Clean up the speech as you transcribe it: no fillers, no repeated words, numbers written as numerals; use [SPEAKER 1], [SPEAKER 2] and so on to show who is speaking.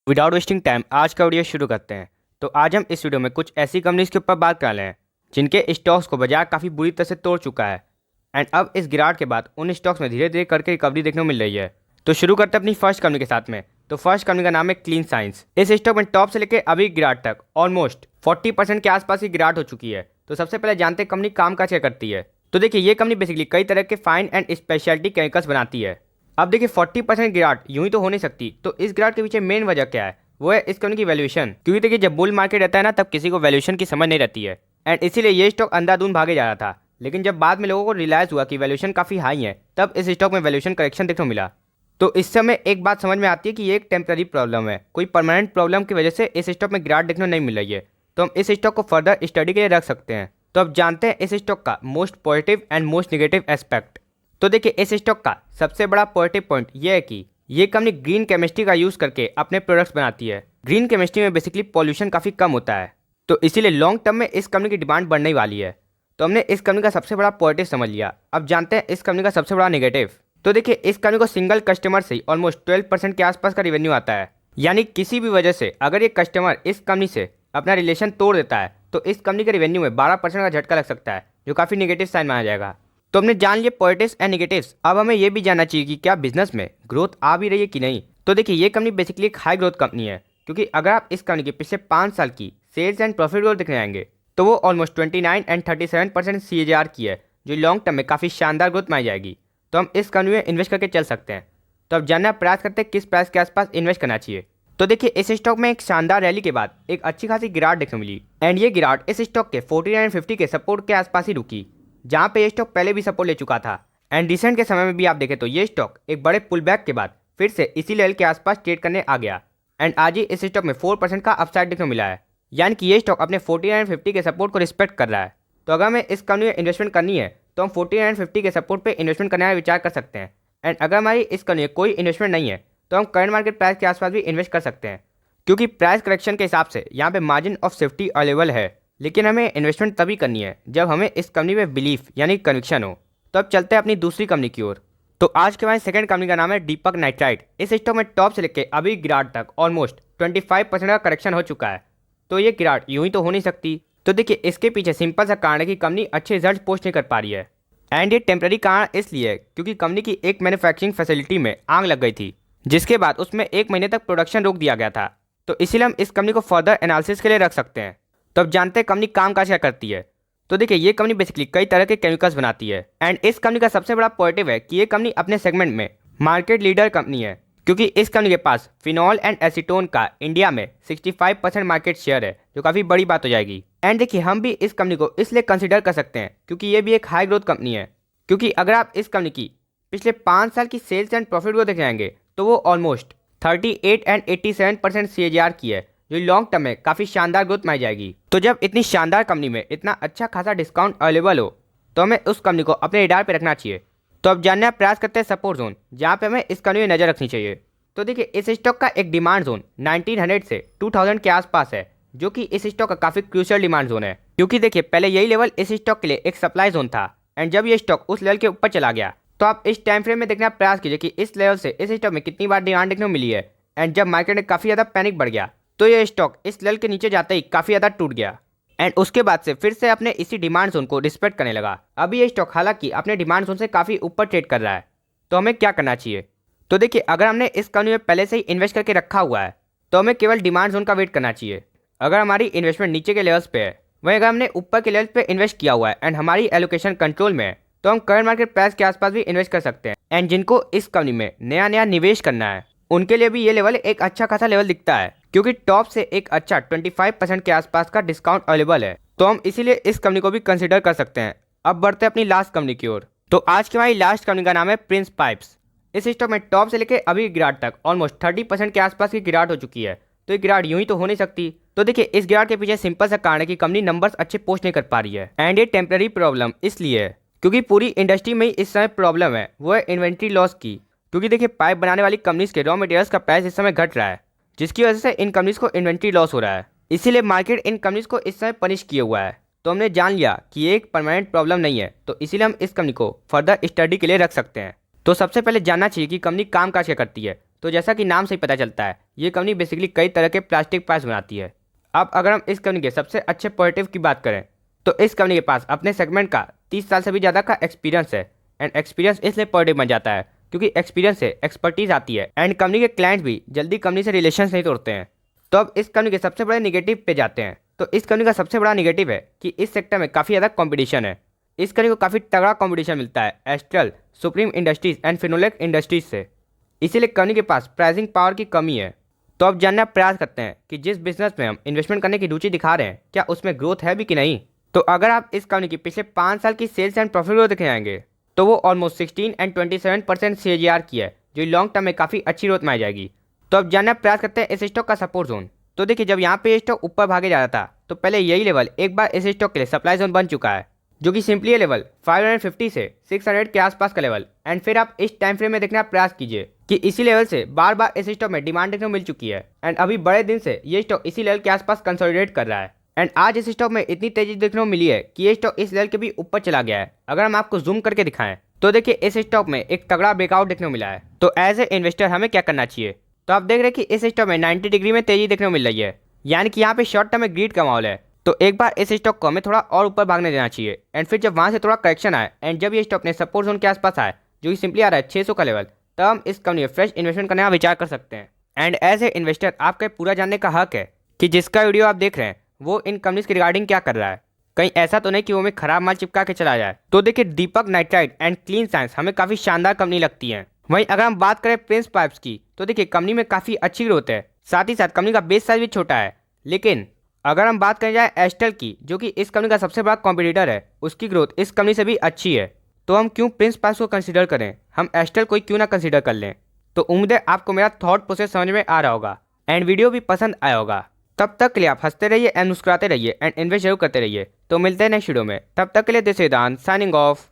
[SPEAKER 1] Without wasting time आज का video शुरू करते हैं। तो आज हम इस वीडियो में कुछ ऐसी कंपनीज के ऊपर बात कर रहे हैं जिनके स्टॉक्स को बाजार काफ़ी बुरी तरह से तोड़ चुका है एंड अब इस गिरावट के बाद उन स्टॉक्स में धीरे धीरे करके रिकवरी देखने को मिल रही है। तो शुरू करते हैं अपनी फर्स्ट कंपनी के साथ में। तो फर्स्ट कंपनी का नाम है क्लीन साइंस। इस स्टॉक में टॉप से लेकर अभी गिरावट तक ऑलमोस्ट 40% के आसपास की गिरावट हो चुकी है। तो सबसे पहले जानते हैं कंपनी काम काज क्या करती है। तो देखिए ये कंपनी बेसिकली कई तरह के फाइन एंड स्पेशलिटी केमिकल्स बनाती है। अब देखिए 40% गिरावट यूं ही तो हो नहीं सकती, तो इस गिरावट के पीछे मेन वजह क्या है, वो है इस कंपनी की वैल्यूएशन। क्योंकि देखिए जब बुल मार्केट रहता है ना, तब किसी को वैल्यूएशन की समझ नहीं रहती है एंड इसीलिए ये स्टॉक अंधाधुंध भागे जा रहा था। लेकिन जब बाद में लोगों को रियलाइज हुआ कि वैल्यूएशन काफी हाई है, तब इस स्टॉक में वैल्यूएशन करेक्शन देखने को मिला। तो इस समय एक बात समझ में आती है कि ये एक टेम्पररी प्रॉब्लम है, कोई परमानेंट प्रॉब्लम की वजह से इस स्टॉक में गिरावट देखने को नहीं मिल रही है। तो हम इस स्टॉक को फर्दर स्टडी के लिए रख सकते हैं। तो अब जानते हैं इस स्टॉक का most positive and most negative aspect. तो देखिए इस स्टॉक का सबसे बड़ा पॉजिटिव पॉइंट ये है कि ये कंपनी ग्रीन केमिस्ट्री का यूज करके अपने प्रोडक्ट्स बनाती है। ग्रीन केमिस्ट्री में बेसिकली पॉल्यूशन काफी कम होता है, तो इसीलिए लॉन्ग टर्म में इस कंपनी की डिमांड बढ़ने वाली है। तो हमने इस कंपनी का सबसे बड़ा पॉजिटिव समझ लिया। अब जानते हैं इस कंपनी का सबसे बड़ा नेगेटिव। तो देखिए इस कंपनी को सिंगल कस्टमर से ऑलमोस्ट 12% के आसपास का रेवेन्यू आता है। यानी किसी भी वजह से अगर ये कस्टमर इस कंपनी से अपना रिलेशन तोड़ देता है तो इस कंपनी के रेवेन्यू में 12% का झटका लग सकता है, जो काफी नेगेटिव साइन माना जाएगा। तो हमने जान लिए पॉजिटिव्स एंड नेगेटिव्स। अब हमें यह भी जानना चाहिए कि क्या बिजनेस में ग्रोथ आ भी रही है कि नहीं। तो देखिए ये कंपनी बेसिकली एक हाई ग्रोथ कंपनी है, क्योंकि अगर आप इस कंपनी के पिछले 5 साल की सेल्स एंड प्रॉफिट ग्रोथ देखने आएंगे तो वो ऑलमोस्ट 29 एंड 37% CAGR की है, जो लॉन्ग टर्म में काफ़ी शानदार ग्रोथ मानी जाएगी। तो हम इस कंपनी में इन्वेस्ट करके चल सकते हैं। तो अब जानना प्रयास करते हैं किस प्राइस के आसपास इन्वेस्ट करना चाहिए। तो देखिए इस स्टॉक में एक शानदार रैली के बाद एक अच्छी खासी गिरावट देखने मिली एंड ये गिरावट इस स्टॉक के 4950 के सपोर्ट के आसपास ही रुकी, जहां पे ये स्टॉक पहले भी सपोर्ट ले चुका था। एंड रिसेंट के समय में भी आप देखें तो ये स्टॉक एक बड़े पुल बैक के बाद फिर से इसी लेवल के आसपास ट्रेड करने आ गया एंड आज ही इस स्टॉक में 4% का अपसाइड देखने को मिला है। यानी कि ये स्टॉक अपने 4950 के सपोर्ट को रिस्पेक्ट कर रहा है। तो अगर हमें इस कंपनी में इन्वेस्टमेंट करनी है तो हम 4950 के सपोर्ट पे इन्वेस्टमेंट करने का विचार कर सकते हैं। एंड अगर हमारी इस कंपनी में कोई इन्वेस्टमेंट नहीं है तो हम करंट मार्केट प्राइस के आसपास भी इन्वेस्ट कर सकते हैं, क्योंकि प्राइस करेक्शन के हिसाब से यहाँ पे मार्जिन ऑफ सेफ्टी अवेलेबल है। लेकिन हमें इन्वेस्टमेंट तभी करनी है जब हमें इस कंपनी में बिलीफ यानी कन्विक्शन हो। तो अब चलते हैं अपनी दूसरी कंपनी की ओर। तो आज के हमारी सेकंड कंपनी का नाम है दीपक नाइट्राइट। इस स्टॉक में टॉप से लेकर अभी गिरावट तक ऑलमोस्ट 25% का करेक्शन हो चुका है। तो ये गिरावट यूं ही तो हो नहीं सकती। तो देखिए इसके पीछे सिंपल सा कारण है कि कंपनी अच्छे रिजल्ट पोस्ट नहीं कर पा रही है एंड ये टेम्पररी कारण इसलिए है क्योंकि कंपनी की एक मैन्युफैक्चरिंग फैसिलिटी में आग लग गई थी, जिसके बाद उसमें 1 महीने तक प्रोडक्शन रोक दिया गया था। तो इसीलिए हम इस कंपनी को फर्दर एनालिसिस के लिए रख सकते हैं। तो अब जानते हैं कंपनी काम काज क्या करती है। तो देखिए ये कंपनी बेसिकली कई तरह के केमिकल्स बनाती है एंड इस कंपनी का सबसे बड़ा पॉजिटिव है कि ये कंपनी अपने सेगमेंट में मार्केट लीडर कंपनी है, क्योंकि इस कंपनी के पास फिनॉल एंड एसीटोन का इंडिया में 65% मार्केट शेयर है, जो काफ़ी बड़ी बात हो जाएगी। एंड देखिए हम भी इस कंपनी को इसलिए कंसिडर कर सकते हैं क्योंकि ये भी एक हाई ग्रोथ कंपनी है। क्योंकि अगर आप इस कंपनी की पिछले 5 साल की सेल्स एंड प्रॉफिट को देख जाएंगे तो वो ऑलमोस्ट 38 एंड 87% CAGR की है, जो लॉन्ग टर्म में काफ़ी शानदार ग्रोथ मानी जाएगी। तो जब इतनी शानदार कंपनी में इतना अच्छा खासा डिस्काउंट अवेलेबल हो तो हमें उस कंपनी को अपने रडार पे रखना चाहिए। तो अब जानने का प्रयास करते हैं सपोर्ट जोन, जहाँ पे हमें इस कंपनी में नज़र रखनी चाहिए। तो देखिए इस स्टॉक का एक डिमांड जोन 1900 से 2000 के आसपास है, जो कि इस स्टॉक का काफ़ी क्रूशियल डिमांड जोन है। क्योंकि देखिए पहले यही लेवल इस स्टॉक के लिए एक सप्लाई जोन था एंड जब ये स्टॉक उस लेवल के ऊपर चला गया तो आप इस टाइम फ्रेम में देखने का प्रयास कीजिए कि इस लेवल से इस स्टॉक में कितनी बार डिमांड देखने को मिली है। एंड जब मार्केट में काफ़ी ज़्यादा पैनिक बढ़ गया तो ये स्टॉक इस लेवल के नीचे जाते ही काफ़ी ज़्यादा टूट गया एंड उसके बाद से फिर से अपने इसी डिमांड जोन को रिस्पेक्ट करने लगा। अभी ये स्टॉक हालांकि अपने डिमांड जोन से काफ़ी ऊपर ट्रेड कर रहा है। तो हमें क्या करना चाहिए। तो देखिए अगर हमने इस कंपनी में पहले से ही इन्वेस्ट करके रखा हुआ है तो हमें केवल डिमांड जोन का वेट करना चाहिए। अगर हमारी इन्वेस्टमेंट नीचे के लेवल्स पे है, वहीं अगर हमने ऊपर के लेवल पे इन्वेस्ट किया हुआ है एंड हमारी एलोकेशन कंट्रोल में है, तो हम करंट मार्केट प्राइस के आसपास भी इन्वेस्ट कर सकते हैं। एंड जिनको इस कंपनी में नया नया निवेश करना है उनके लिए भी ये लेवल एक अच्छा खासा लेवल दिखता है, क्योंकि टॉप से एक अच्छा 25% के आसपास का डिस्काउंट अवेलेबल है। तो हम इसीलिए इस कंपनी को भी कंसिडर कर सकते हैं। अब बढ़ते हैं अपनी लास्ट कंपनी की ओर। तो आज की हमारी लास्ट कंपनी का नाम है प्रिंस पाइप्स। इस स्टॉक में टॉप से लेकर अभी गिरावट तक ऑलमोस्ट 30% के आसपास की गिरावट हो चुकी है। तो ये गिरावट यूं ही तो हो नहीं सकती। तो देखिए इस गिरावट के पीछे सिंपल सा कारण है कि कंपनी नंबर्स अच्छे पोस्ट नहीं कर पा रही है एंड ये टेम्पररी प्रॉब्लम इसलिए है क्योंकि पूरी इंडस्ट्री में ही इस समय प्रॉब्लम है, वो है इन्वेंट्री लॉस की। क्योंकि देखिए पाइप बनाने वाली कंपनीज के रॉ मटेरियल्स का प्राइस इस समय घट रहा है, जिसकी वजह से इन कंपनीज को इन्वेंट्री लॉस हो रहा है। इसीलिए मार्केट इन कंपनीज को इस समय पनिश किए हुआ है। तो हमने जान लिया कि ये एक परमानेंट प्रॉब्लम नहीं है, तो इसीलिए हम इस कंपनी को फर्दर स्टडी के लिए रख सकते हैं। तो सबसे पहले जानना चाहिए कि कंपनी काम काज क्या करती है। तो जैसा कि नाम से ही पता चलता है, ये कंपनी बेसिकली कई तरह के प्लास्टिक पाइप्स बनाती है। अब अगर हम इस कंपनी के सबसे अच्छे पॉजिटिव की बात करें तो इस कंपनी के पास अपने सेगमेंट का 30 साल से भी ज़्यादा का एक्सपीरियंस है। एंड एक्सपीरियंस इसलिए पॉजिटिव बन जाता है क्योंकि एक्सपीरियंस से एक्सपर्टीज आती है एंड कंपनी के क्लाइंट्स भी जल्दी कंपनी से रिलेशन नहीं तोड़ते हैं। तो अब इस कंपनी के सबसे बड़े निगेटिव पे जाते हैं। तो इस कंपनी का सबसे बड़ा निगेटिव है कि इस सेक्टर में काफ़ी ज़्यादा कंपटीशन है। इस कंपनी को काफ़ी तगड़ा कंपटीशन मिलता है astral, supreme industries and Finolex industries से। इसीलिए कंपनी के पास प्राइसिंग पावर की कमी है। तो अब जानने का प्रयास करते हैं कि जिस बिजनेस में हम इन्वेस्टमेंट करने की रुचि दिखा रहे हैं क्या उसमें ग्रोथ है भी कि नहीं। तो अगर आप इस कंपनी की पिछले 5 साल की सेल्स एंड प्रॉफिट ग्रोथ देखे जाएंगे तो वो ऑलमोस्ट 16 एंड 27% CAGR की है, जो लॉन्ग टर्म में काफ़ी अच्छी ग्रोथ मानी जाएगी। तो अब जानने का प्रयास करते हैं इस स्टॉक का सपोर्ट जोन। तो देखिए, जब यहाँ पे ये स्टॉक ऊपर भागे जा रहा था तो पहले यही लेवल एक बार इस स्टॉक के लिए सप्लाई जोन बन चुका है, जो कि सिंपली ये लेवल 550 से 600 के आसपास का लेवल। एंड फिर आप इस टाइम फ्रेम में देखने का प्रयास कीजिए कि इसी लेवल से बार बार इस स्टॉक में डिमांड देखने को मिल चुकी है। एंड अभी बड़े दिन से ये स्टॉक इसी लेवल के आसपास कंसोलिडेट कर रहा है। एंड आज इस स्टॉक में इतनी तेजी देखने को मिली है कि ये स्टॉक इस लेवल के भी ऊपर चला गया है। अगर हम आपको जूम करके दिखाएं तो देखिए, इस स्टॉक में एक तगड़ा ब्रेकआउट देखने को मिला है। तो एज ए इन्वेस्टर हमें क्या करना चाहिए। तो आप देख रहे हैं कि इस स्टॉक में 90 डिग्री में तेजी देखने को मिल रही है, यानी कि यहाँ पे शॉर्ट टर्म में ग्रीड का माहौल है। तो एक बार इस स्टॉक को हमें थोड़ा और ऊपर भागने देना चाहिए। एंड फिर जब वहाँ से थोड़ा करेक्शन आए एंड जब ये स्टॉक अपने सपोर्ट जोन के आसपास आए, जो कि सिंपली आ रहा है 600 का लेवल, तब हम इस कंपनी में फ्रेश इन्वेस्टमेंट करने का विचार कर सकते हैं। एंड एज ए इन्वेस्टर आपका पूरा जानने का हक है कि जिसका वीडियो आप देख रहे हैं वो इन कंपनीज के रिगार्डिंग क्या कर रहा है। कहीं ऐसा तो नहीं कि वो हमें खराब माल चिपका के चला जाए। तो देखिए, दीपक नाइट्राइट एंड क्लीन साइंस हमें काफ़ी शानदार कंपनी लगती है। वहीं अगर हम बात करें प्रिंस पाइप्स की तो देखिए, कंपनी में काफ़ी अच्छी ग्रोथ है, साथ ही साथ कंपनी का बेस साइज भी छोटा है। लेकिन अगर हम बात करें जाए एस्ट्रल की, जो कि इस कंपनी का सबसे बड़ा कॉम्पिटिटर है, उसकी ग्रोथ इस कंपनी से भी अच्छी है। तो हम क्यों प्रिंस पाइप्स को कंसीडर करें, हम एस्ट्रल को क्यों ना कंसीडर कर लें। तो उम्मीद है आपको मेरा थॉट प्रोसेस समझ में आ रहा होगा एंड वीडियो भी पसंद आया होगा। तब तक के लिए आप हंसते रहिए एंड मुस्कुराते रहिए एंड इन्वेस्ट जरूर करते रहिए। तो मिलते हैं नेक्स्ट वीडियो में, तब तक के लिए दिस इज दान साइनिंग ऑफ।